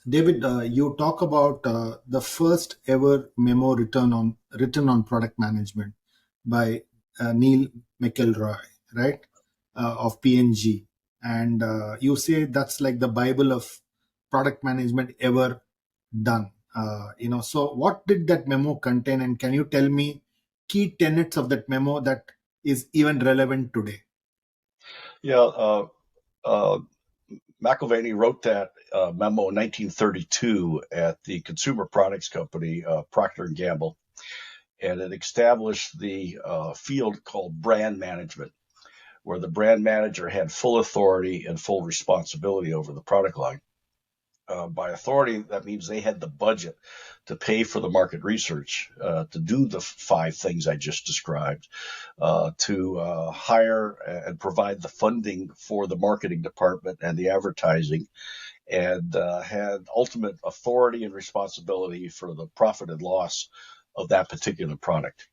David, you talk about the first ever memo written on product management by Neil McElroy, right, of PNG, and you say that's like the Bible of product management ever done. So what did that memo contain, and can you tell me key tenets of that memo that is even relevant today? Yeah, uh, McElvaney wrote that memo in 1932 at the consumer products company Procter and Gamble, and it established the field called brand management, where the brand manager had full authority and full responsibility over the product line. By authority, that means they had the budget to pay for the market research, to do the five things I just described, to hire and provide the funding for the marketing department and the advertising, and had ultimate authority and responsibility for the profit and loss of that particular product.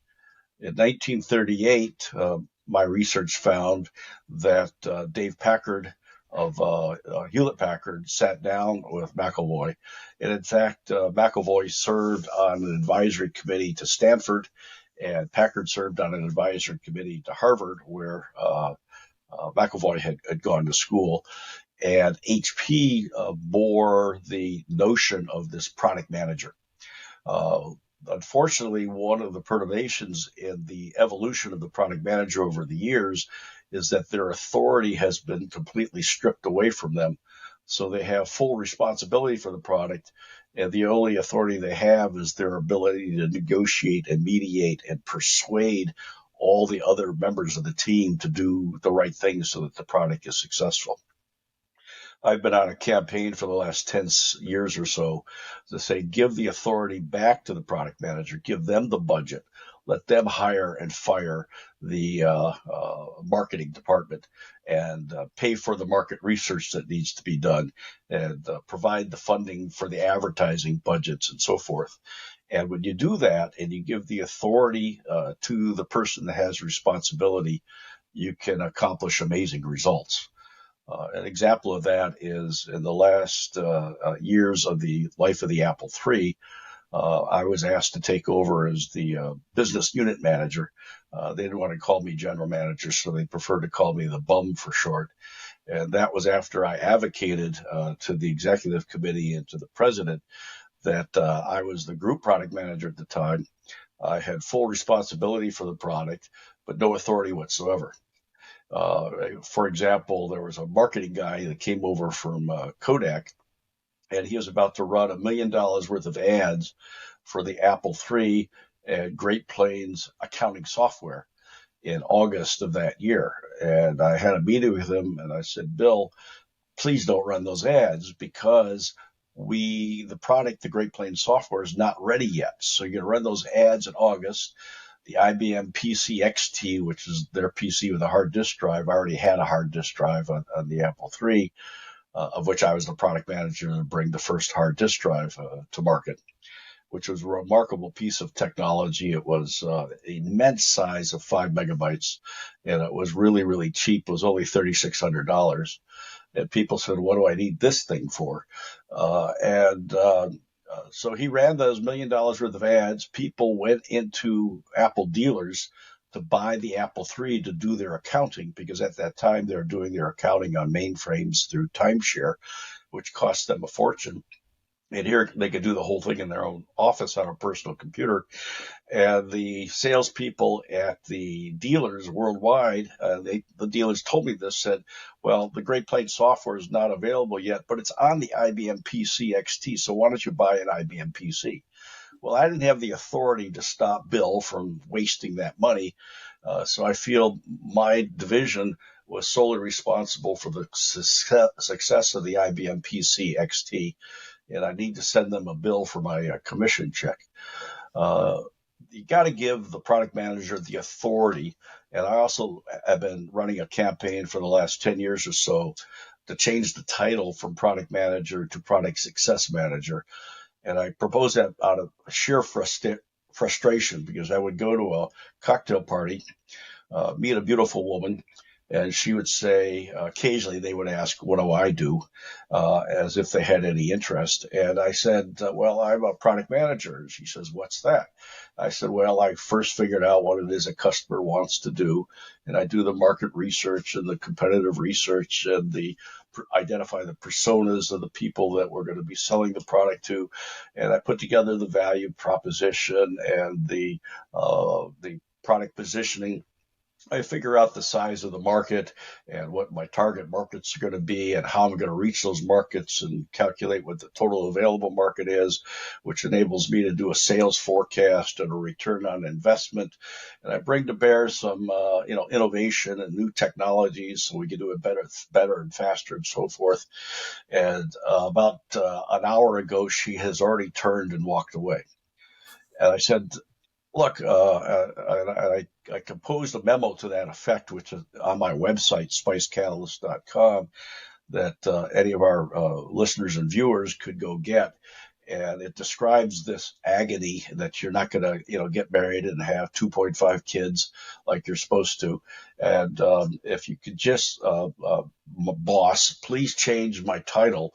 In 1938, my research found that Dave Packard of Hewlett Packard sat down with McElroy. And in fact, McElroy served on an advisory committee to Stanford, and Packard served on an advisory committee to Harvard, where McElroy had gone to school. And HP bore the notion of this product manager. Uh, Unfortunately, one of the perturbations in the evolution of the product manager over the years is that their authority has been completely stripped away from them. So they have full responsibility for the product, and the only authority they have is their ability to negotiate and mediate and persuade all the other members of the team to do the right thing so that the product is successful. I've been on a campaign for the last 10 years or so to say, give the authority back to the product manager, give them the budget, let them hire and fire the marketing department, and pay for the market research that needs to be done, and provide the funding for the advertising budgets and so forth. And when you do that and you give the authority to the person that has responsibility, you can accomplish amazing results. An example of that is in the last years of the life of the Apple III, I was asked to take over as the business unit manager. They didn't want to call me general manager, so they preferred to call me the bum for short. And that was after I advocated to the executive committee and to the president that I was the group product manager at the time. I had full responsibility for the product, but no authority whatsoever. For example, there was a marketing guy that came over from Kodak, and he was about to run $1 million worth of ads for the Apple III and Great Plains accounting software in August of that year. And I had a meeting with him, and I said, Bill, please don't run those ads because the product, the Great Plains software, is not ready yet. So you're going to run those ads in August. The IBM PC XT, which is their PC with a hard disk drive, already had a hard disk drive on the Apple III, of which I was the product manager to bring the first hard disk drive to market, which was a remarkable piece of technology. It was an immense size of 5 megabytes, and it was really, really cheap. It was only $3,600. And people said, what do I need this thing for? So he ran those $1 million worth of ads. People went into Apple dealers to buy the Apple III to do their accounting, because at that time they were doing their accounting on mainframes through timeshare, which cost them a fortune. And here they could do the whole thing in their own office on a personal computer. And the salespeople at the dealers worldwide, the dealers told me this, said, well, the Great Plains software is not available yet, but it's on the IBM PC XT, so why don't you buy an IBM PC? Well, I didn't have the authority to stop Bill from wasting that money, so I feel my division was solely responsible for the success of the IBM PC XT, and I need to send them a bill for my commission check. Uh, you got to give the product manager the authority. And I also have been running a campaign for the last 10 years or so to change the title from product manager to product success manager. And I proposed that out of sheer frustration, because I would go to a cocktail party, meet a beautiful woman, And she would say, occasionally they would ask, what do I do? As if they had any interest. And I said, well, I'm a product manager. And she says, what's that? I said, well, I first figured out what it is a customer wants to do. And I do the market research and the competitive research and the identify the personas of the people that we're going to be selling the product to. And I put together the value proposition and the product positioning. I figure out the size of the market and what my target markets are going to be and how I'm going to reach those markets and calculate what the total available market is, which enables me to do a sales forecast and a return on investment. And I bring to bear some, innovation and new technologies so we can do it better and faster and so forth. And about an hour ago, she has already turned and walked away. And I said, look, I composed a memo to that effect, which is on my website, spicecatalyst.com, that any of our listeners and viewers could go get. And it describes this agony that you're not going to, get married and have 2.5 kids like you're supposed to. And if you could just, boss, please change my title.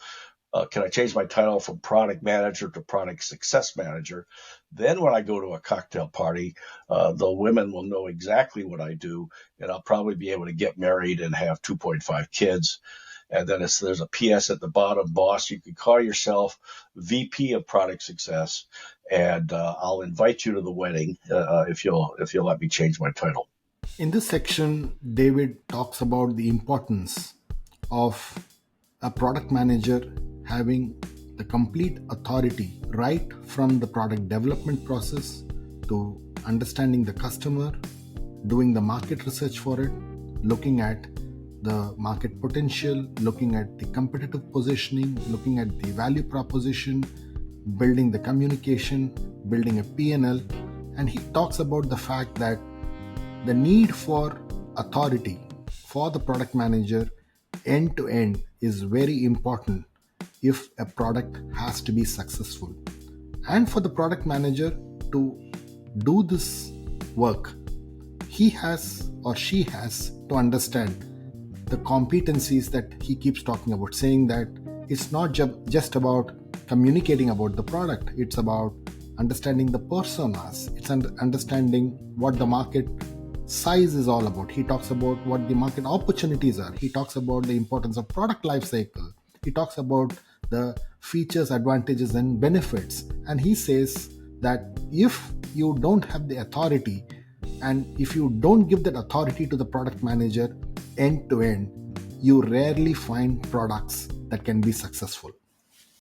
Can I change my title from product manager to product success manager? Then when I go to a cocktail party, the women will know exactly what I do, and I'll probably be able to get married and have 2.5 kids. And then there's a PS at the bottom, boss. You can call yourself VP of Product Success, and I'll invite you to the wedding if you'll let me change my title. In this section, David talks about the importance of a product manager having the complete authority right from the product development process to understanding the customer, doing the market research for it, looking at the market potential, looking at the competitive positioning, looking at the value proposition, building the communication, building a P&L. And he talks about the fact that the need for authority for the product manager end to end is very important if a product has to be successful. And for the product manager to do this work, he has or she has to understand the competencies that he keeps talking about, saying that it's not just about communicating about the product, it's about understanding the personas, it's understanding what the market size is all about. He talks about what the market opportunities are. He talks about the importance of product life cycle. He talks about the features, advantages, and benefits. And he says that if you don't have the authority and if you don't give that authority to the product manager end to end, you rarely find products that can be successful.